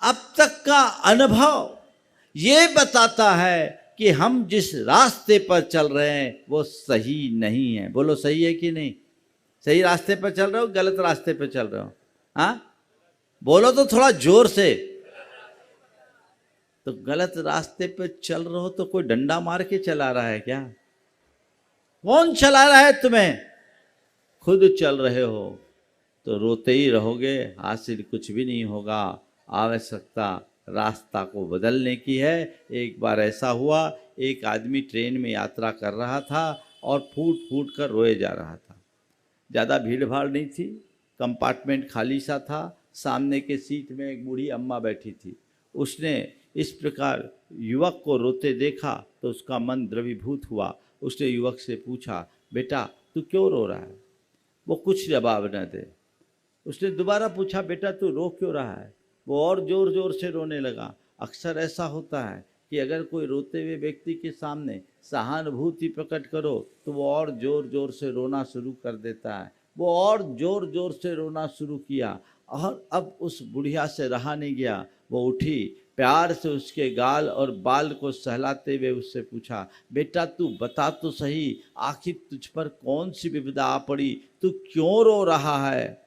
अब तक का अनुभव ये बताता है कि हम जिस रास्ते पर चल रहे हैं वो सही नहीं है। बोलो सही है कि नहीं? सही रास्ते पर चल रहे हो, गलत रास्ते पर चल रहे हो? हाँ बोलो तो थोड़ा जोर से। तो गलत रास्ते पर चल रहे हो तो कोई डंडा मार के चला रहा है क्या? कौन चला रहा है तुम्हें? खुद चल रहे हो तो रोते ही रहोगे, हासिल कुछ भी नहीं होगा। आवश्यकता रास्ता को बदलने की है। एक बार ऐसा हुआ, एक आदमी ट्रेन में यात्रा कर रहा था और फूट फूट कर रोए जा रहा था। ज़्यादा भीड़ भाड़ नहीं थी, कंपार्टमेंट खाली सा था। सामने के सीट में एक बूढ़ी अम्मा बैठी थी। उसने इस प्रकार युवक को रोते देखा तो उसका मन द्रवीभूत हुआ। उसने युवक से पूछा, बेटा तू क्यों रो रहा है? वो कुछ जवाब न दे। उसने दोबारा पूछा, बेटा तू रो क्यों रहा है? वो और ज़ोर ज़ोर से रोने लगा। अक्सर ऐसा होता है कि अगर कोई रोते हुए व्यक्ति के सामने सहानुभूति प्रकट करो तो वो और ज़ोर ज़ोर से रोना शुरू कर देता है। वो और ज़ोर ज़ोर से रोना शुरू किया और अब उस बुढ़िया से रहा नहीं गया। वो उठी, प्यार से उसके गाल और बाल को सहलाते हुए उससे पूछा, बेटा तू बता तो सही, आखिर तुझ पर कौन सी विपदा आ पड़ी? तू क्यों रो रहा है?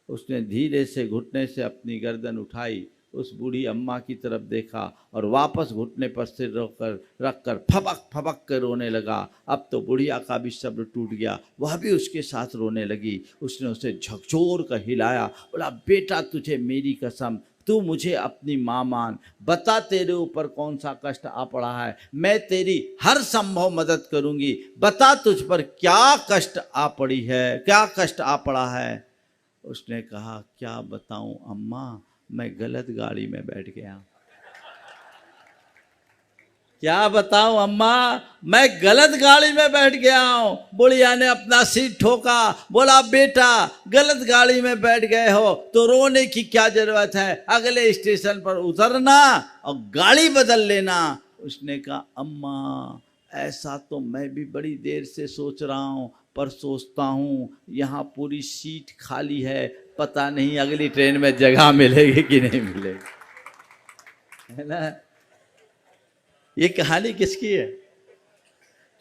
उसने धीरे से घुटने से अपनी गर्दन उठाई, उस बूढ़ी अम्मा की तरफ देखा और वापस घुटने पर सिर रखकर फबक फबक कर रोने लगा। अब तो बुढ़िया का भी सब्र टूट गया, वह भी उसके साथ रोने लगी। उसने उसे झकझोर कर हिलाया, बोला, बेटा तुझे मेरी कसम, तू मुझे अपनी माँ मान। बता तेरे ऊपर कौन सा कष्ट आ पड़ा है, मैं तेरी हर संभव मदद करूँगी। बता तुझ पर क्या कष्ट आ पड़ी है, क्या कष्ट आ पड़ा है? उसने कहा, क्या बताऊं अम्मा, मैं गलत गाड़ी में बैठ गया। क्या बताऊं अम्मा, मैं गलत गाड़ी में बैठ गया हूं। बुढ़िया ने अपना सिर ठोका, बोला, बेटा गलत गाड़ी में बैठ गए हो तो रोने की क्या जरूरत है, अगले स्टेशन पर उतरना और गाड़ी बदल लेना। उसने कहा, अम्मा ऐसा तो मैं भी बड़ी देर से सोच रहा हूं, पर सोचता हूँ यहाँ पूरी सीट खाली है, पता नहीं अगली ट्रेन में जगह मिलेगी कि नहीं मिलेगी, है ना? ये कहानी किसकी है?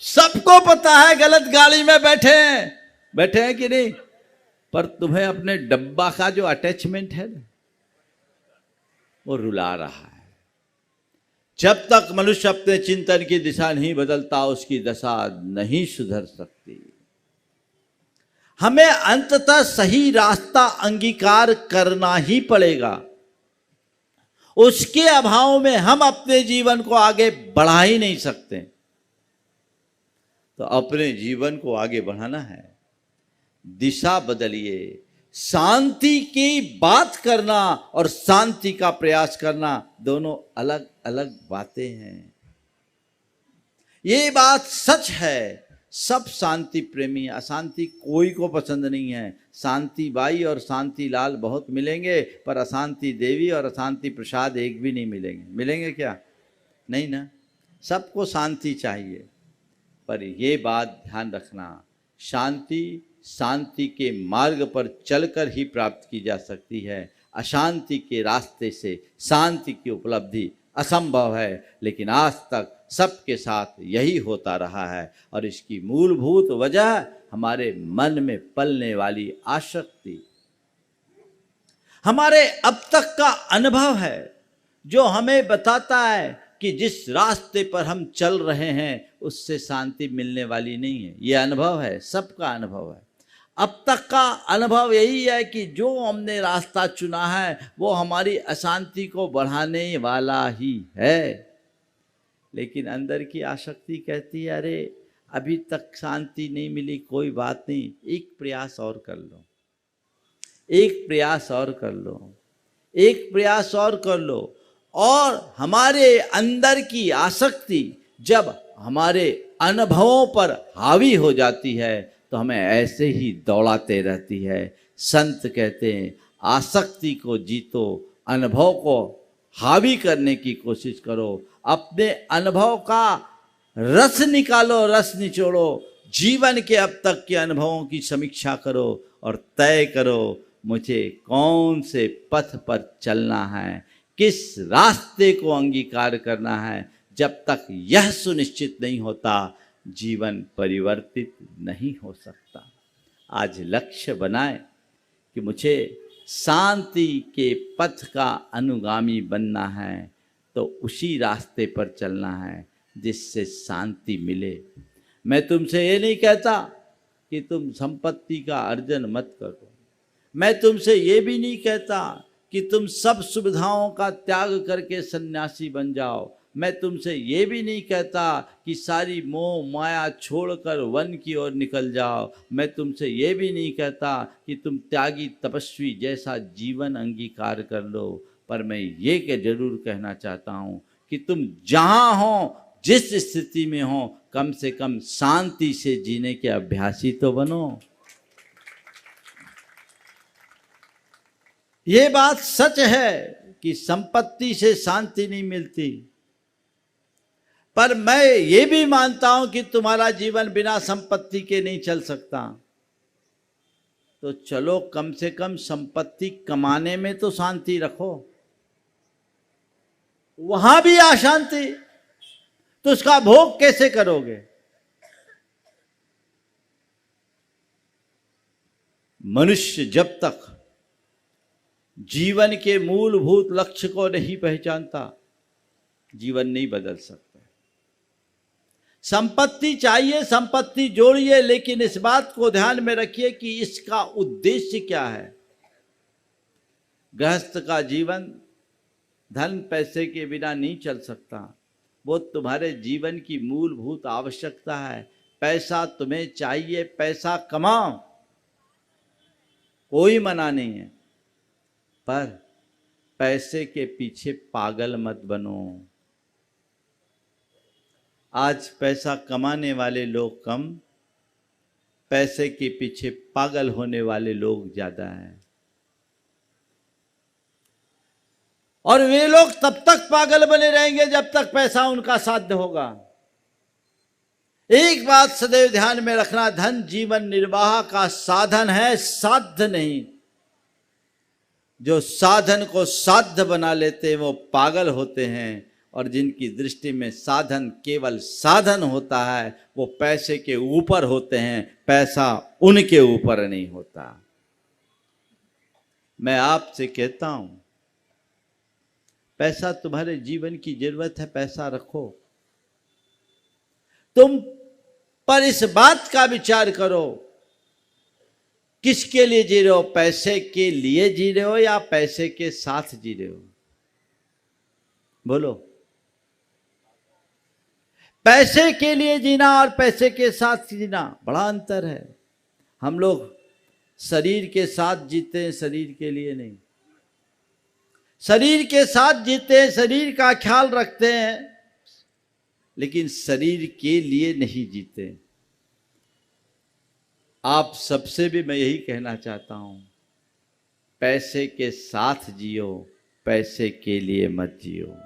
सबको पता है गलत गाड़ी में बैठे हैं कि नहीं, पर तुम्हें अपने डब्बा का जो अटैचमेंट है ना, वो रुला रहा है। जब तक मनुष्य अपने चिंतन की दिशा नहीं बदलता, उसकी दशा नहीं सुधर सकती। हमें अंततः सही रास्ता अंगीकार करना ही पड़ेगा। उसके अभाव में हम अपने जीवन को आगे बढ़ा ही नहीं सकते। तो अपने जीवन को आगे बढ़ाना है, दिशा बदलिए। शांति की बात करना और शांति का प्रयास करना दोनों अलग अलग बातें हैं। ये बात सच है, सब शांति प्रेमी, अशांति कोई को पसंद नहीं है। शांति बाई और शांति लाल बहुत मिलेंगे, पर अशांति देवी और अशांति प्रसाद एक भी नहीं मिलेंगे। मिलेंगे क्या? नहीं ना। सबको शांति चाहिए, पर ये बात ध्यान रखना, शांति के मार्ग पर चलकर ही प्राप्त की जा सकती है। अशांति के रास्ते से शांति की उपलब्धि असंभव है। लेकिन आज तक सबके साथ यही होता रहा है और इसकी मूलभूत वजह हमारे मन में पलने वाली आसक्ति, हमारे अब तक का अनुभव है, जो हमें बताता है कि जिस रास्ते पर हम चल रहे हैं उससे शांति मिलने वाली नहीं है। ये अनुभव है, सबका अनुभव है। अब तक का अनुभव यही है कि जो हमने रास्ता चुना है वो हमारी अशांति को बढ़ाने वाला ही है। लेकिन अंदर की आसक्ति कहती है, अरे अभी तक शांति नहीं मिली, कोई बात नहीं, एक प्रयास और कर लो, एक प्रयास और कर लो, एक प्रयास और कर लो। और हमारे अंदर की आसक्ति जब हमारे अनुभवों पर हावी हो जाती है तो हमें ऐसे ही दौड़ाते रहती है। संत कहते हैं, आसक्ति को जीतो, अनुभव को हावी करने की कोशिश करो, अपने अनुभव का रस निकालो, रस निचोड़ो, जीवन के अब तक के अनुभवों की समीक्षा करो और तय करो मुझे कौन से पथ पर चलना है, किस रास्ते को अंगीकार करना है, जब तक यह सुनिश्चित नहीं होता जीवन परिवर्तित नहीं हो सकता। आज लक्ष्य बनाए कि मुझे शांति के पथ का अनुगामी बनना है, तो उसी रास्ते पर चलना है जिससे शांति मिले। मैं तुमसे ये नहीं कहता कि तुम संपत्ति का अर्जन मत करो। मैं तुमसे ये भी नहीं कहता कि तुम सब सुविधाओं का त्याग करके सन्यासी बन जाओ। मैं तुमसे ये भी नहीं कहता कि सारी मोह माया छोड़कर वन की ओर निकल जाओ। मैं तुमसे ये भी नहीं कहता कि तुम त्यागी तपस्वी जैसा जीवन अंगीकार कर लो। पर मैं ये जरूर कहना चाहता हूँ कि तुम जहाँ हो, जिस स्थिति में हो, कम से कम शांति से जीने के अभ्यासी तो बनो। ये बात सच है कि संपत्ति से शांति नहीं मिलती, पर मैं ये भी मानता हूं कि तुम्हारा जीवन बिना संपत्ति के नहीं चल सकता। तो चलो कम से कम संपत्ति कमाने में तो शांति रखो। वहां भी अशांति, तो उसका भोग कैसे करोगे? मनुष्य जब तक जीवन के मूलभूत लक्ष्य को नहीं पहचानता, जीवन नहीं बदल सकता। संपत्ति चाहिए, संपत्ति जोड़िए, लेकिन इस बात को ध्यान में रखिए कि इसका उद्देश्य क्या है। गृहस्थ का जीवन धन पैसे के बिना नहीं चल सकता। वो तुम्हारे जीवन की मूलभूत आवश्यकता है। पैसा तुम्हें चाहिए, पैसा कमाओ, कोई मना नहीं है, पर पैसे के पीछे पागल मत बनो। आज पैसा कमाने वाले लोग कम, पैसे के पीछे पागल होने वाले लोग ज्यादा हैं। और वे लोग तब तक पागल बने रहेंगे जब तक पैसा उनका साध्य होगा। एक बात सदैव ध्यान में रखना, धन जीवन निर्वाह का साधन है, साध्य नहीं। जो साधन को साध्य बना लेते हैं वो पागल होते हैं, और जिनकी दृष्टि में साधन केवल साधन होता है वो पैसे के ऊपर होते हैं, पैसा उनके ऊपर नहीं होता। मैं आपसे कहता हूं, पैसा तुम्हारे जीवन की जरूरत है, पैसा रखो। तुम पर इस बात का विचार करो, किसके लिए जी रहे हो? पैसे के लिए जी रहे हो या पैसे के साथ जी रहे हो? बोलो। पैसे के लिए जीना और पैसे के साथ जीना बड़ा अंतर है। हम लोग शरीर के साथ जीते हैं, शरीर के लिए नहीं। शरीर के साथ जीते हैं, शरीर का ख्याल रखते हैं, लेकिन शरीर के लिए नहीं जीते। आप सबसे भी मैं यही कहना चाहता हूं, पैसे के साथ जियो, पैसे के लिए मत जियो।